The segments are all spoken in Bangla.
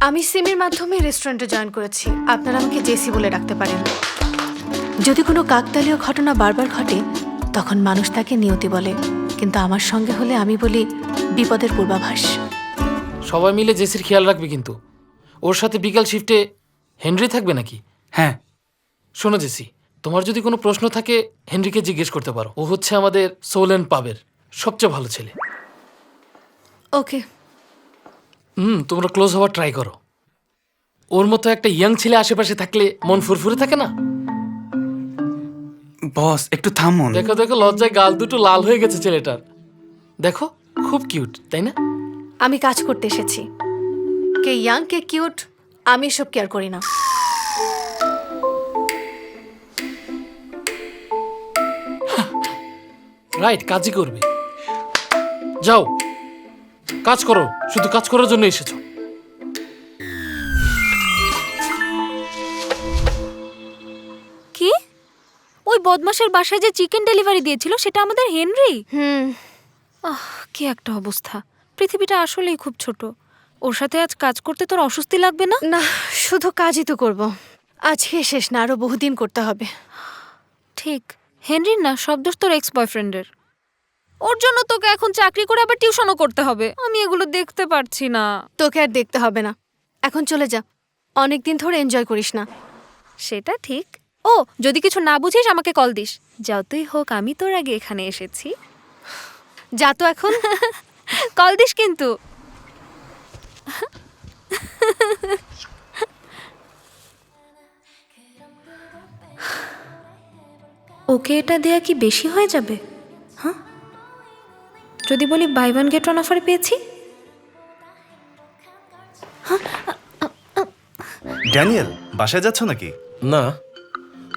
আমি সিমির মাধ্যমে রেস্টুরেন্টে জয়েন করেছি। আপনারা আমাকে জেসি বলে ডাকতে পারেন। যদি কোনো কাকতালীয় ঘটনা বারবার ঘটে তখন মানুষ তাকে নিয়তি বলে, কিন্তু আমার সঙ্গে হলে আমি বলি বিপদের পূর্বাভাস। সবাই মিলে জেসির খেয়াল রাখবে কিন্তু। ওর সাথে বিকাল শিফটে হেনরি থাকবে নাকি? হ্যাঁ। শোনো জেসি, তোমার যদি কোনো প্রশ্ন থাকে হেনরিকে জিজ্ঞেস করতে পারো। ও হচ্ছে আমাদের সোল অ্যান্ড পাবের সবচেয়ে ভালো ছেলে। ওকে। তোমরা ক্লোজ হওয়ার ট্রাই করো। ওর মতো একটা ইয়াং ছেলে আশেপাশে থাকলে মন ফুরফুরে থাকে না? বস একটু থামুন। দেখো দেখো, লজ্জায় গাল দুটো লাল হয়ে গেছে ছেলেটার। দেখো, খুব কিউট, তাই না? আমি কাজ করতে এসেছি। কে ইয়াং কে কিউট আমি সব কেয়ার করি না। রাইট, কাজই করবে। যাও কাজ করো, শুধু কাজ করার জন্য এসেছো। কি? ওই বদমাশের বাসায় যে চিকেন ডেলিভারি দিয়েছিল সেটা আমাদের হেনরি? কি একটা অবস্থা। পৃথিবীটা আসলেই খুব ছোট। ওর সাথে আজ কাজ করতে তোর অস্বস্তি লাগবে না? না, শুধু কাজই তো করব। আজকে শেষ না, আরো বহুদিন করতে হবে। ঠিক। হেনরির না, সব দোষ তোর এক্স বয়ফ্রেন্ডের। ওর জন্য তোকে এখন চাকরি করে আবার টিউশনও করতে হবে। আমি এগুলো দেখতে পারছি না। তোকে আর দেখতে হবে না, এখন চলে যা। অনেকদিন ধরে এনজয় করিস না। সেটা ঠিক। ও, যদি কিছু না বুঝিস আমাকে কল দিস। যতই হোক আমি তোর আগে এখানে এসেছি। যা তো এখন। কল দিস কিন্তু। ওকে এটা দেয়া কি বেশি হয়ে যাবে? হ্যাঁ, যদি বলি বাই ওয়ান গেট ওয়ান অফারে পেয়েছি। ড্যানিয়েল, বাসায় যাচ্ছ নাকি? না,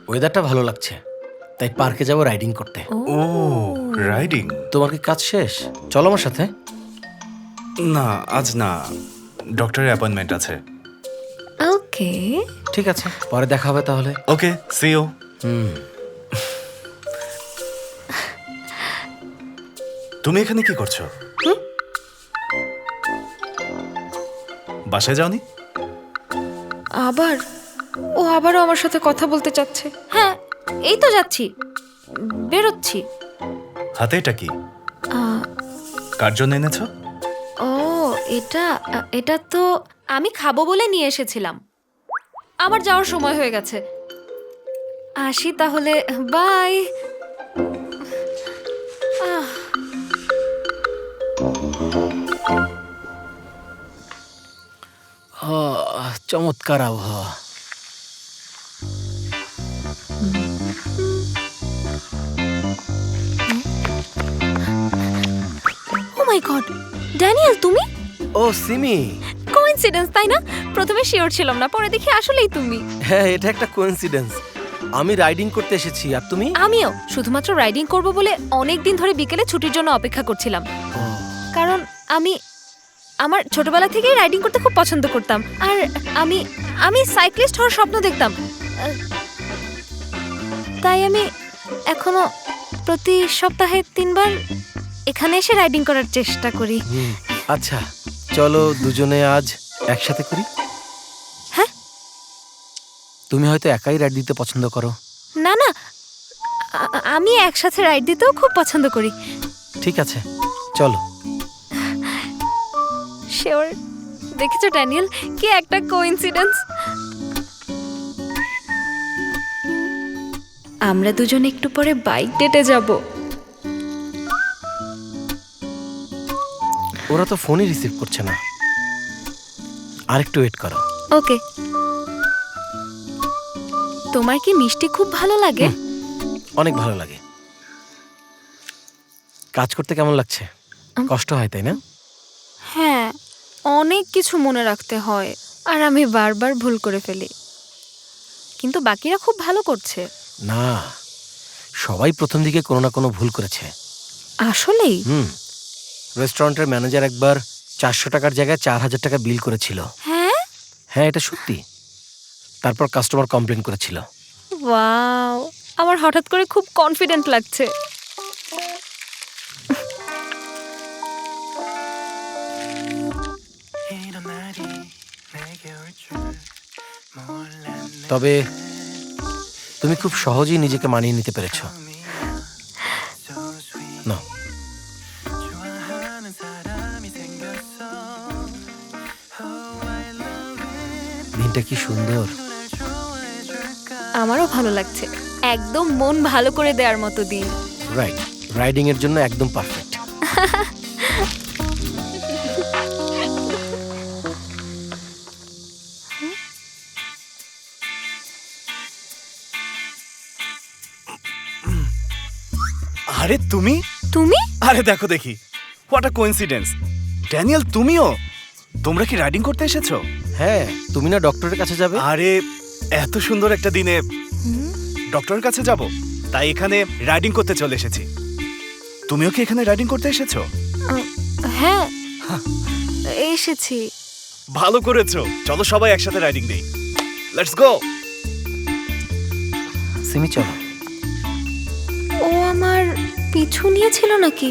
ওয়েদারটা ভালো লাগছে, তাই পার্কে যাব রাইডিং করতে। ও, রাইডিং? তোমার কি কাজ শেষ? চলো আমার সাথে। না, আজ না, ডক্টরের অ্যাপয়েন্টমেন্ট আছে। ওকে। ঠিক আছে, পরে দেখা হবে তাহলে। ওকে, সি ইউ। তুমি এখানে কি করছো? বাসায় যাওনি? আবার ও আবারও আমার সাথে কথা বলতে চাচ্ছে। হ্যাঁ, এই তো যাচ্ছি, বেরোচ্ছি। হাতে এটা কি? কার জন্য এনেছো? ও, এটা তো আমি খাবো বলে নিয়ে এসেছিলাম। আমার যাওয়ার সময় হয়ে গেছে। আসি তাহলে, বাই। চমৎকার আবহাওয়া। ও মাই গড, ড্যানিয়েল তুমি? ও সিমি। কোইন্সিডেন্স তাই না? প্রথমে শিওর ছিলাম না, পরে দেখি আসলেই তুমি। হ্যাঁ, এটা একটা কোইন্সিডেন্স। আমি রাইডিং করতে এসেছি, আর তুমি? আমিও শুধুমাত্র রাইডিং করব বলে অনেক দিন ধরে বিকেলে ছুটির জন্য অপেক্ষা করছিলাম। কারণ আমার ছোটবেলা থেকেই রাইডিং করতে খুব পছন্দ করতাম, আর আমি সাইক্লিস্ট হওয়ার স্বপ্ন দেখতাম। তাই আমি এখনো প্রতি সপ্তাহে 3 বার এখানে এসে রাইডিং করার চেষ্টা করি। আচ্ছা, চলো দুজনে আজ একসাথে করি। হ্যাঁ? তুমি হয়তো একাই রাইড দিতে পছন্দ করো। না না, আমি একসাথে রাইড দিতেও খুব পছন্দ করি। ঠিক আছে, চলো। শিওর। দেখেছো ড্যানিয়েল, কি একটা কোইন্সিডেন্স। আমরা দুজন একটু পরে বাইক ডেটে যাব। ওরা তো ফোনই রিসিভ করছে না, আর একটু ওয়েট করো। ওকে। তোমার কি মিষ্টি খুব ভালো লাগে? অনেক ভালো লাগে। কাজ করতে কেমন লাগছে? কষ্ট হয় তাই না? হ্যাঁ, অনেক কিছু মনে রাখতে হয়, আর আমি বারবার ভুল করে ফেলি। কিন্তু বাকিরা খুব ভালো করছে। না, সবাই প্রথম দিকে কোনো না কোনো ভুল করেছে। আসলেই? রেস্টুরেন্টের ম্যানেজার একবার 400 টাকার জায়গায় 4000 টাকা বিল করেছিল। হ্যাঁ? হ্যাঁ, এটা সত্যি। তারপর কাস্টমার কমপ্লেন করেছিল। ওয়াও, আমার হঠাৎ করে খুব কনফিডেন্ট লাগছে। 이런 날이 내게 তবে তুমি খুব সহজেই নিজেকে মানিয়ে নিতে পেরেছো। না, দিনটা কি সুন্দর। আমারও ভালো লাগছে, একদম মন ভালো করে দেওয়ার মতো দিন। রাইট, রাইডিং এর জন্য একদম পারফেক্ট। আরে তুমি তুমি আরে দেখো দেখি, হোয়াট আ কোইন্সিডেন্স। ড্যানিয়েল, তুমিও? তোমরা কি রাইডিং করতে এসেছো? হ্যাঁ, তুমি না ডক্টরের কাছে যাবে? আরে এত সুন্দর একটা দিনে ডক্টরের কাছে যাব, তাই এখানে রাইডিং করতে চলে এসেছি। তুমিও কি এখানে রাইডিং করতে এসেছো? হ্যাঁ এসেছি। ভালো করেছো, চলো সবাই একসাথে রাইডিং দেই। Let's go. সিমি চলো। ও আমার পিছু নিয়েছিল নাকি?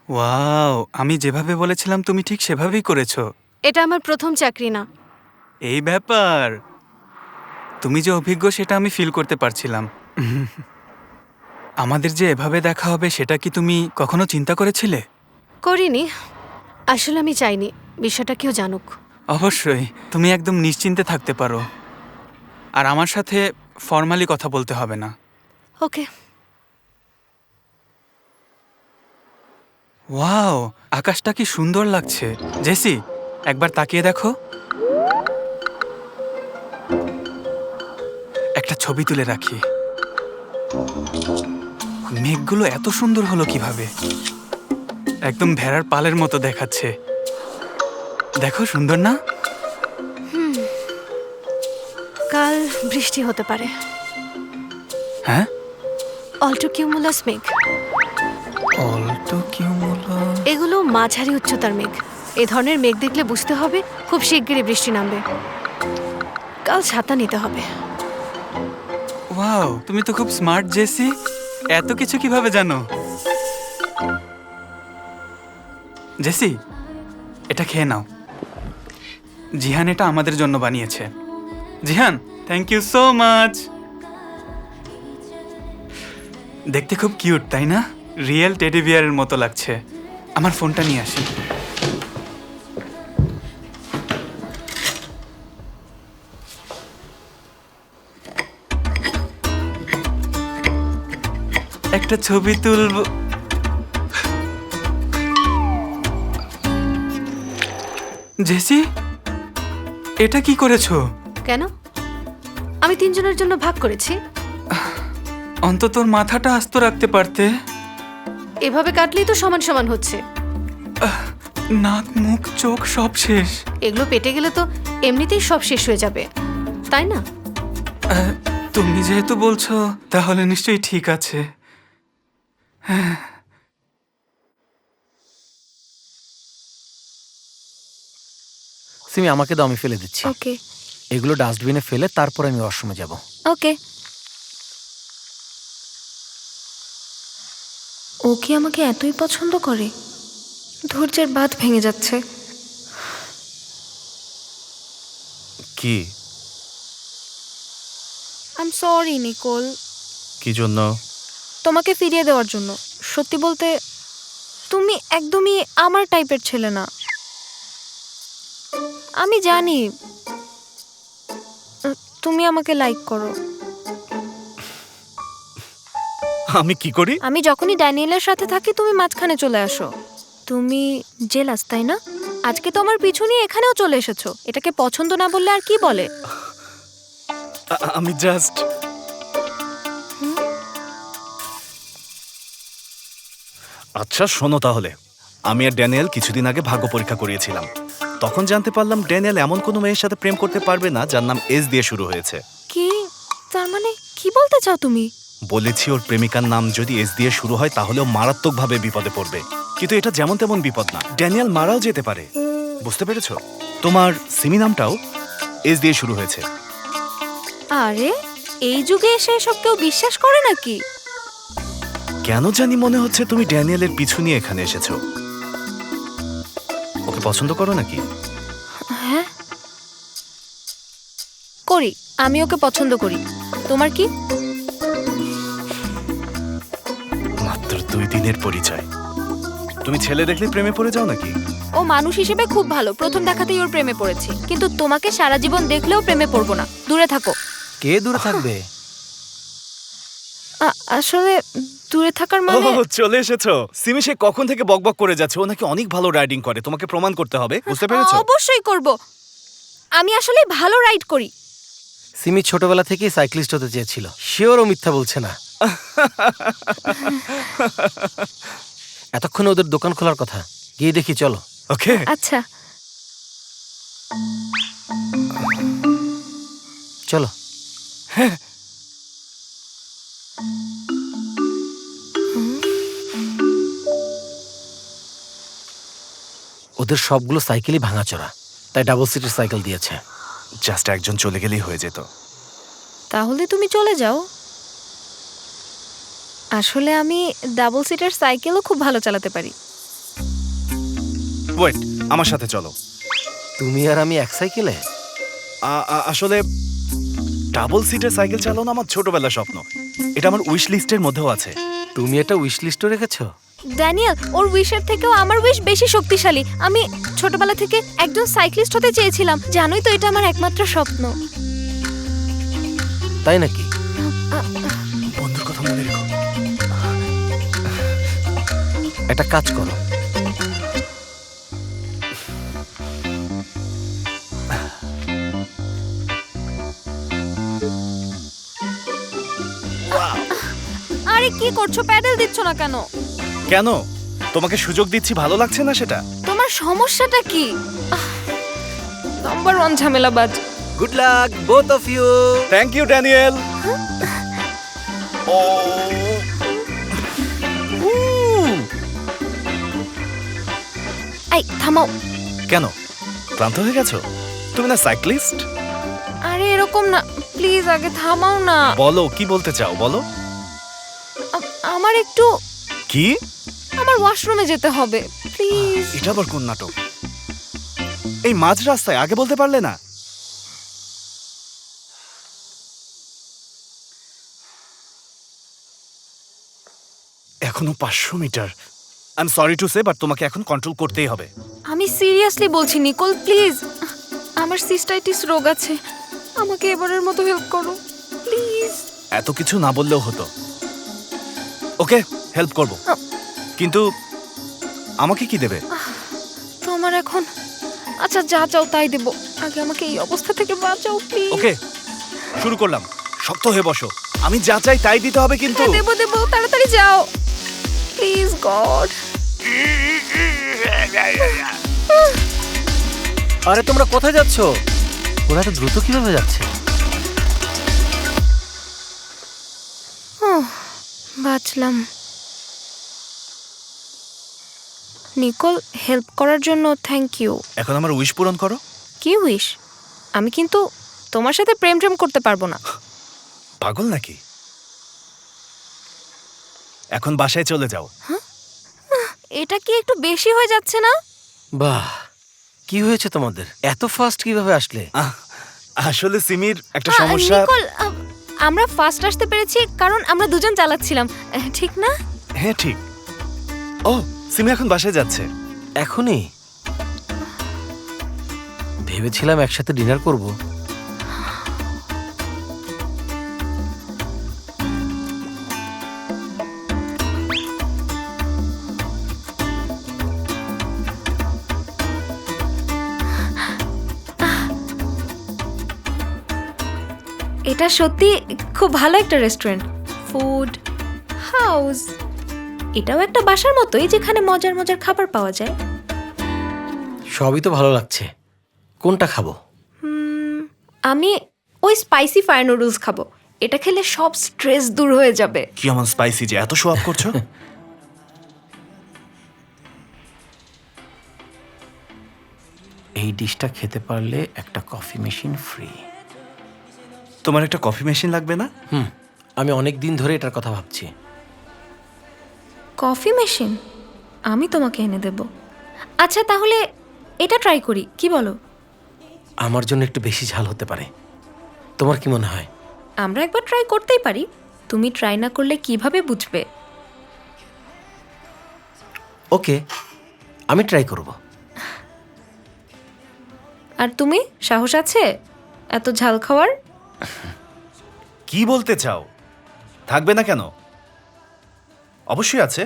ওয়াও, আমি যেভাবে বলেছিলাম তুমি ঠিক সেভাবেই করেছো। এটা আমার প্রথম চাকরি না। এই ব্যাপার, তুমি যে অভিজ্ঞ সেটা আমি ফিল করতে পারছিলাম। আমাদের যে এভাবে দেখা হবে সেটা কি তুমি কখনো চিন্তা করেছিলে? করিনি, আসলে আমি চাইনি বিষয়টা কেউ জানুক। অবশ্যই, তুমি একদম নিশ্চিন্তে থাকতে পারো, আর আমার সাথে ফর্মালি কথা বলতে হবে না। ওকে। ওয়াও, আকাশটা কি সুন্দর লাগছে। জেসি, একবার তাকিয়ে দেখো। একটা ছবি তুলে রাখি। মেঘগুলো এত সুন্দর হলো কিভাবে? একদম ভেড়ার পালের মতো দেখাচ্ছে। দেখো, সুন্দর না? কাল বৃষ্টি হতে পারে। হ্যাঁ, অল্টো কিউমুলাস মেঘ। Alto cumulus. এগুলো মাঝারি উচ্চতার মেঘ। এই ধরনের মেঘ দেখলে বুঝতে হবে খুব শিগগিরই বৃষ্টি নামবে। কাল ছাতা নিতে হবে। ওয়াও, তুমি তো খুব স্মার্ট জেসি। এত কিছু কিভাবে জানো? জেসি, এটা খেয়ে নাও। জিহান এটা আমাদের জন্য বানিয়েছে। Jihan, thank you so much. দেখতে খুব কিউট, তাই না? রিয়েল টেডি বিয়ারের মতো লাগছে। আমার ফোনটা নিয়ে আসি। একটা ছবি তুলব। জেসি, এটা কি করেছো? কেন? আমি 3 জনের জন্য ভাগ করেছি। অন্তত ওর মাথাটা আস্ত রাখতে পারতে। এভাবে কাটলেই তো সমান সমান হচ্ছে। নাক, মুখ, চোখ সব শেষ। এগুলো পেটে গেলে তো এমনিতেই সব শেষ হয়ে যাবে, তাই না? তুমি যেহেতু বলছো তাহলে নিশ্চয়ই ঠিক আছে। সিমি, আমাকে দাও, আমি ফেলে দিচ্ছি। ওকে এগুলো ডাস্টবিনে ফেলে তারপর আমি ওয়াশরুমে যাব। ওকে। ও কি আমাকে এতই পছন্দ করে? ধৈর্যের বাঁধ ভেঙে যাচ্ছে। কি? আই এম সরি নিকোল, কি জন্য? তোমাকে ফিরিয়ে দেওয়ার জন্য। সত্যি বলতে তুমি একদমই আমার টাইপের ছেলে না। আমি জানি তুমি আমাকে লাইক করো। আমি কি করি? আমি যখনই ড্যানিয়েলের সাথে থাকি তুমি মাঝখানে চলে আসো। তুমি জেলাস, তাই না? আজকে তো আমার পিছু নিয়ে এখানেও চলে এসেছো। এটাকে পছন্দ না বললে আর কি বলে? আমি জাস্ট আচ্ছা শোনো তাহলে, আমি আর ড্যানিয়েল কিছুদিন আগে ভাগ্য পরীক্ষা করিয়েছিলাম। তখন জানতে পারলাম ড্যানিয়েল এমন কোনো মেয়ের সাথে প্রেম করতে পারবে না যার নাম এস দিয়ে শুরু হয়েছে। কি? তার মানে কি বলতে চাও তুমি? বলেছি ওর প্রেমিকার নাম যদি এস দিয়ে শুরু হয় তাহলেও মারাত্মকভাবে বিপদে পড়বে। কিন্তু এটা যেমন তেমন বিপদ না, ড্যানিয়েল মারাও যেতে পারে। বুঝতে পেরেছো? তোমার সিমি নামটাও এস দিয়ে শুরু হয়েছে। আরে এই যুগে এসে এসব কেউ বিশ্বাস করে নাকি? কেন জানি মনে হচ্ছে তুমি ড্যানিয়েলের পিছু নিয়ে এখানে এসেছো। ওকে পছন্দ করো নাকি? হ্যাঁ করি, আমি ওকে পছন্দ করি। তোমার কি? মাত্র 2 দিনের পরিচয়, তুমি ছেলে দেখলে প্রেমে পড়ে যাও নাকি? ও মানুষ হিসেবে খুব ভালো, প্রথম দেখাতেই ওর প্রেমে পড়েছি। কিন্তু তোমাকে সারা জীবন দেখলেও প্রেমে পড়বো না, দূরে থাকো। কে দূরে থাকবে? আসলে দূরে থাকার মানে ও চলে এসেছো। সিমি সে কখন থেকে বকবক করে যাচ্ছে, ও নাকি অনেক ভালো রাইডিং করে, তোমাকে প্রমাণ করতে হবে, বুঝতে পেরেছো? অবশ্যই করব, আমি আসলে ভালো রাইড করি। সিমি ছোটবেলা থেকেই সাইক্লিস্ট হতে চেয়েছিল। শিওরও মিথ্যা বলছে না। এতক্ষণ ওদের দোকান খোলার কথা, গিয়ে দেখি চলো। ওকে আচ্ছা চলো। ওদের সবগুলো সাইকেলই ভাঙাচোরা, তাই ডাবল সিটের সাইকেল দিয়েছে। জাস্ট একজন চলে গেলেই হয়ে যেত। তাহলে তুমি চলে যাও। আসলে আমি ডাবল সিটার সাইকেলও খুব ভালো চালাতে পারি। ওয়েট, আমার সাথে চলো। তুমি আর আমি এক সাইকেলে? আসলে ডাবল সিটের সাইকেল চালানো আমার ছোটবেলার স্বপ্ন, এটা আমার উইশ লিস্টের মধ্যেও আছে। তুমি এটা উইশ লিস্টে রেখেছো? ড্যানিয়েল, ওর উইশের থেকেও আমার উইশ বেশি শক্তিশালী। আমি ছোটবেলা থেকে একজন সাইক্লিস্ট হতে চেয়েছিলাম, জানোই তো এটা আমার একমাত্র স্বপ্ন। তাই নাকি? বন্ধুর কথা মনে রেখো। একটা কাজ করো, আরে কি করছো, প্যাডেল দিচ্ছ না কেন? কেন? তোমাকে সুযোগ দিচ্ছি, ভালো লাগছে না সেটা? তোমার সমস্যাটা কি? নাম্বার 1 ঝামেলাবাজ। Good luck both of you. Thank you Daniel. এই থামাও। কেন, ক্লান্ত হয়ে গেছো? তুমি না সাইক্লিস্ট? আরে এরকম না, প্লিজ আগে থামাও না। বলো, কি বলতে চাও বলো। আমার একটু কি? আমার ওয়াশরুমে যেতে হবে, প্লিজ। এটা আবার কোন নাটক? এই মাঝ রাস্তায় আগে বলতে পারলে না? এখনো 500 মিটার। I am sorry to say, but তোমাকে এখন কন্ট্রোল করতেই হবে। আমি সিরিয়াসলি বলছি নিকোল, প্লিজ। আমার সিস্টাইটিস রোগ আছে, আমাকে এবারের মতো হেল্প করো প্লিজ। এত কিছু না বললেও হতো। ওকে, হেল্প করব, কিন্তু আমাকে কি দেবে? তোমার এখন আচ্ছা যা চাও তাই দেব, আগে আমাকে এই অবস্থা থেকে বাঁচাও প্লিজ। ওকে, শুরু করলাম। শক্ত হয়ে বসো, আমি যা চাই তাই দিতে হবে কিন্তু। হ্যাঁ, দেবো দেবো, তাড়াতাড়ি যাও প্লিজ গড। আরে তোমরা কোথায় যাচ্ছ? ওরা এত দ্রুত কিভাবে যাচ্ছে? বাঁচলাম। নিকোল, হেল্প করার জন্য থ্যাংক ইউ। এখন আমার উইশ পূরণ করো। কি উইশ? আমি কিন্তু তোমার সাথে প্রেম করতে পারবো না। পাগল নাকি? এখন বাসায় চলে যাও। এটা কি একটু বেশি হয়ে যাচ্ছে না? বাহ, কি হয়েছে তোমাদের? এত ফাস্ট কিভাবে আসলে? আসলে সিমির একটা সমস্যা। নিকোল, আমরা ফার্স্ট আসতে পেরেছি কারণ আমরা দুজন চালাচ্ছিলাম, ঠিক না? হ্যাঁ ঠিক। ও, সিমি এখন বাসায় যাচ্ছে। এখনই? ভেবেছিলাম একসাথে ডিনার করব। এটা সত্যি খুব ভালো একটা রেস্টুরেন্ট, ফুড হাউস। এটাও একটা বাসার মতোই, যেখানে মজার মজার খাবার পাওয়া যায়। সবই তো ভালো লাগছে, কোনটা খাবো? আমি ওই স্পাইসি ফায়ার নুডলস খাবো, এটা খেলে সব স্ট্রেস দূর হয়ে যাবে। কি এমন স্পাইসি যে এত শো আপ করছো? এই ডিশটা খেতে পারলে একটা কফি মেশিন ফ্রি। তোমার একটা কফি মেশিন লাগবে না? আমি অনেক দিন ধরে এটার কথা ভাবছি। কফি মেশিন আমি তোমাকে এনে দেব। আচ্ছা তাহলে এটা ট্রাই করি, কি বলো? আমার জন্য একটু বেশি ঝাল হতে পারে, তোমার কি মনে হয়? আমরা একবার ট্রাই করতেই পারি। তুমি ট্রাই না করলে কিভাবে বুঝবে? ওকে, আমি ট্রাই করব। আর তুমি, সাহস আছে এত ঝাল খাওয়ার? কি বলতে চাও? থাকবে না কেন? অবশ্যই আছে।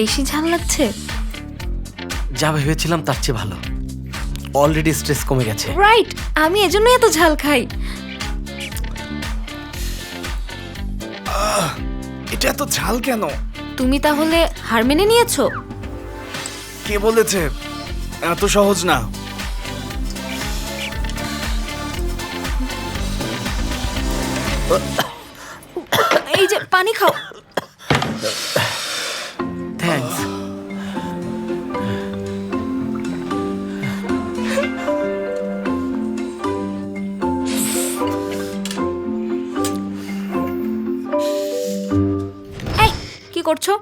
বেশি ঝাল লাগছে? যা ভেবেছিলাম তার চেয়ে ভালো। অলরেডি স্ট্রেস কমে গেছে। রাইট, আমি এজন্যই এত ঝাল খাই। এটা এত ঝাল কেন? তুমি তাহলে হার মেনে নিয়েছো? কে বলেছে? এত সহজ না। এই যে পানি খাও। থ্যাঙ্কস। এই কি করছো?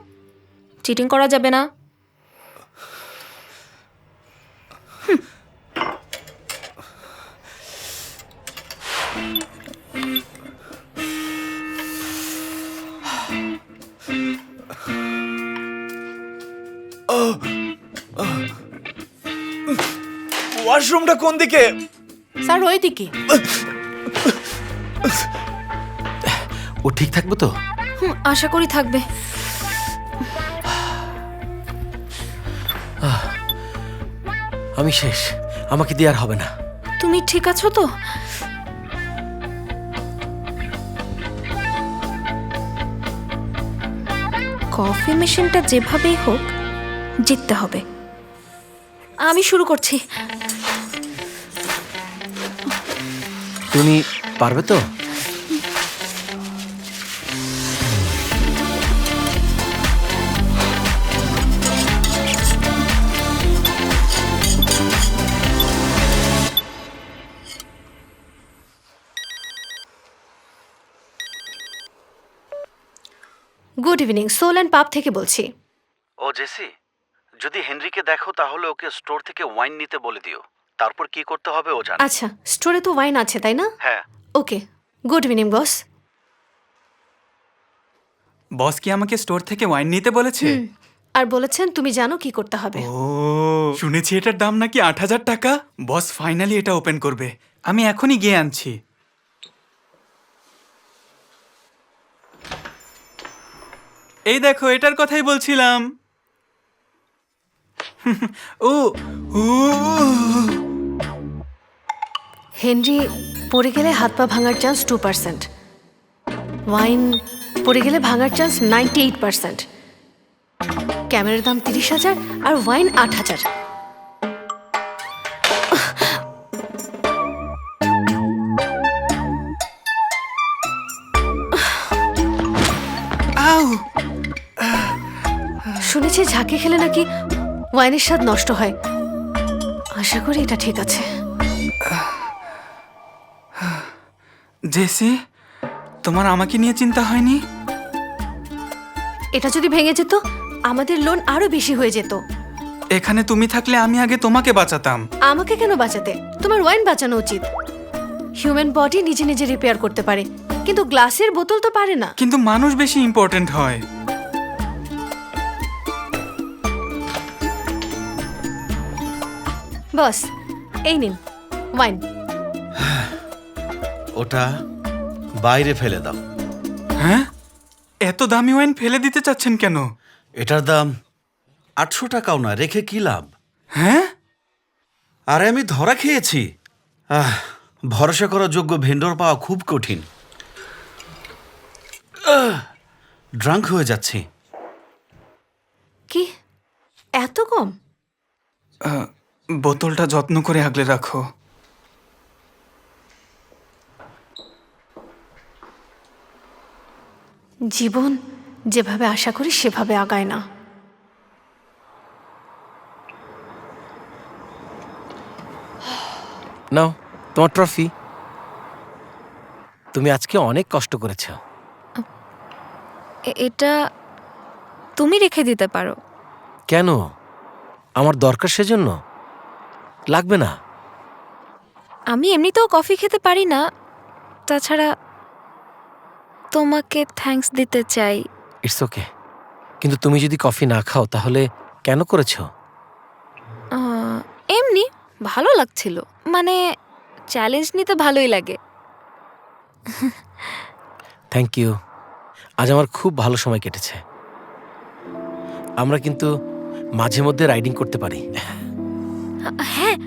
চিটিং করা যাবে না। ওয়াশরুমটা কোন দিকে? স্যার ওই দিকে। ও ঠিক থাকবে তো? আশা করি থাকবে। আমি শেষ, আমাকে দিয়ে আর হবে না। তুমি ঠিক আছো তো? কফি মেশিনটা যেভাবেই হোক জিততে হবে। আমি শুরু করছি। তুমি পারবে তো? গুড ইভিনিং, সোল অ্যান্ড পাব থেকে বলছি। ও জেসি, যদি হেনরিকে দেখো তাহলে ওকে স্টোর থেকে ওয়াইন নিতে বলে দিও। তারপর কি করতে হবে ও জানে। আচ্ছা, স্টোরে তো ওয়াইন আছে তাই না? হ্যাঁ। ওকে, গুড ইভিনিং বস। বস কি আমাকে স্টোর থেকে ওয়াইন নিতে বলেছে? আর বলেছেন তুমি জানো কি করতে হবে। ও, শুনেছি এটার দাম নাকি ৮,০০০ টাকা। বস ফাইনালি এটা ওপেন করবে। আমি এখনই গিয়ে আনছি। এই দেখো, এটার কথাই বলছিলাম। ও ও হেনরি পড়ে গেলে হাত পা ভাঙার চান্স 2%, ওয়াইন পড়ে গেলে ভাঙার চান্স 98%, ক্যামেরার দাম 30,000 আর ওয়াইন 8,000। আউ! শুনেছি ঝাঁকে খেলে নাকি ওয়াইনের স্বাদ নষ্ট হয়। আশা করি এটা ঠিক আছে। জেসি, তোমার আমাকে নিয়ে চিন্তা হয়নি? এটা যদি ভেঙে যেত আমাদের লোন আরো বেশি হয়ে যেত। এখানে তুমি থাকলে আমি আগে তোমাকে বাঁচাতাম। আমাকে কেন বাঁচাতে? তোমার ওয়াইন বাঁচানো উচিত। হিউম্যান বডি নিজে নিজে রিপেয়ার করতে পারে, কিন্তু গ্লাসের বোতল তো পারে না। কিন্তু মানুষ বেশি ইম্পর্ট্যান্ট হয়। বস, এই নিন ওয়াইন। ওটা বাইরে ফেলে দাও। হ্যাঁ, এত দামি ওয়াইন ফেলে দিতে চাচ্ছেন কেন? এটার দাম 800 টাকাও না, রেখে কি লাভ? হ্যাঁ, আরে আমি ধরা খেয়েছি। ভরসা করার যোগ্য ভেন্ডর পাওয়া খুব কঠিন। ড্রাঙ্ক হয়ে যাচ্ছি। কি এত কম? বোতলটা যত্ন করে আগলে রাখো। জীবন যেভাবে আশা করি সেভাবে আগায় না। নাও তোমার ট্রফি। তুমি আজকে অনেক কষ্ট করেছ। এটা তুমি রেখে দিতে পারো। কেন? আমার দরকার সেজন্য? লাগবে না। আমি এমনিতেও কফি খেতে পারি না, তাছাড়া তোমাকে থ্যাঙ্কস দিতে চাই। It's okay. কিন্তু তুমি যদি কফি না খাও তাহলে কেন করেছো? এমনি ভালো লাগছিল, মানে চ্যালেঞ্জ নিতে ভালোই লাগে। Thank you. আজ আমার খুব ভালো সময় কেটেছে। আমরা কিন্তু মাঝে মধ্যে রাইডিং করতে পারি। হ্যাঁ,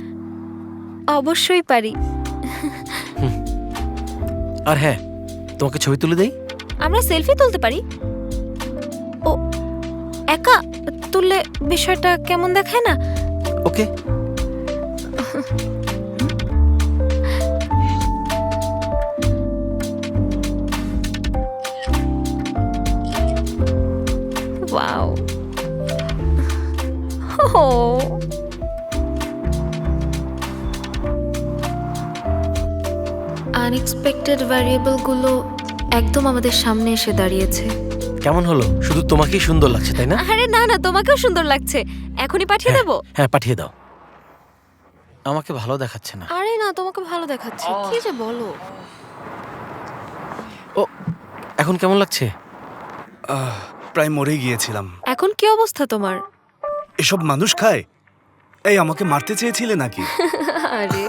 অবশ্যই পারি। আর হ্যাঁ, তোমাকে ছবি তুলে দেই। আমরা সেলফি তুলতে পারি। ও, একা তুললে বিষয়টা কেমন দেখায় না? ওকে। ওয়াও। ও, আনএক্সপেক্টেড ভ্যারিয়েবলগুলো একদম আমাদের সামনে এসে দাঁড়িয়েছে। কেমন হলো? শুধু তোমাকেই সুন্দর লাগছে তাই না? আরে না না, তোমাকেও সুন্দর লাগছে। এখনই পাঠিয়ে দেবো? হ্যাঁ, পাঠিয়ে দাও। আমাকে ভালো দেখাচ্ছে না। আরে না, তোমাকে ভালো দেখাচ্ছে। কি যে বলো। ও, এখন কেমন লাগছে? প্রায় মরে গিয়েছিলাম। এখন কি অবস্থা তোমার? এসব মানুষ খায়? এই আমাকে মারতে চেয়েছিলে নাকি? আরে